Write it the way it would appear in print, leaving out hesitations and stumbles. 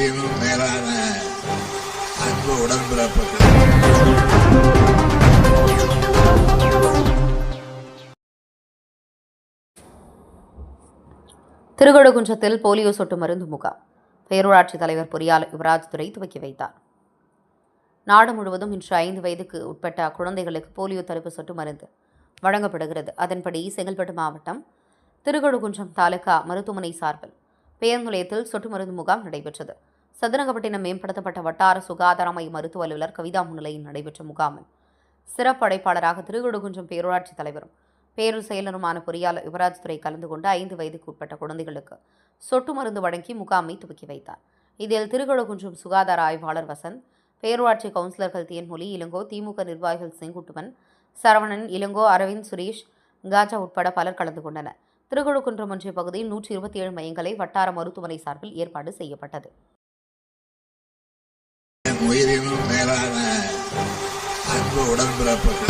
உயிரினும் மேலான அன்பு உடன்பிறப்புகள். திருக்கழுகுன்றத்தில் போலியோ சொட்டு மருந்து முகாம் பேரூராட்சித் தலைவர் பொறியாளர் யுவராஜ் துரை துவக்கி வைத்தார். நாடு முழுவதும் இன்று 5 வயதுக்கு உட்பட்ட குழந்தைகளுக்கு போலியோ தடுப்பு சொட்டு மருந்து வழங்கப்படுகிறது. அதன்படி செங்கல்பட்டு மாவட்டம் திருக்கழுகுன்றம் தாலுகா மருத்துவமனை சார்பில் பேருந்து நிலையத்தில் சொட்டு மருந்து முகாம் நடைபெற்றது. சதுரங்கப்பட்டினம் மேம்படுத்தப்பட்ட வட்டார சுகாதார மைய மருத்துவ அலுவலர் கவிதா முன்னிலையில் நடைபெற்ற முகாமில் சிறப்பு அழைப்பாளராக திருக்கழுகுன்றம் பேரூராட்சித் தலைவரும் பேரூர் செயலருமான பொறியாளர் யுவராஜ் துரை கலந்து கொண்டு 5 வயதுக்கு உட்பட்ட குழந்தைகளுக்கு சொட்டு மருந்து வழங்கி முகாமை துவக்கி வைத்தார். இதில் திருக்கழுகுன்றம் சுகாதார ஆய்வாளர் வசந்த், பேரூராட்சி கவுன்சிலர்கள் தேன்மொழி, இளங்கோ, திமுக நிர்வாகிகள் செங்குட்டுவன், சரவணன், இளங்கோ, அரவிந்த், சுரேஷ், காஜா உட்பட பலர் கலந்து கொண்டனர். திருக்கழுகுன்றம் ஒன்றிய பகுதியில் 127 மையங்களை வட்டார மருத்துவமனை சார்பில் ஏற்பாடு செய்யப்பட்டது. உயிரினும் மேலான அன்பு உடன்பிறப்புகள்.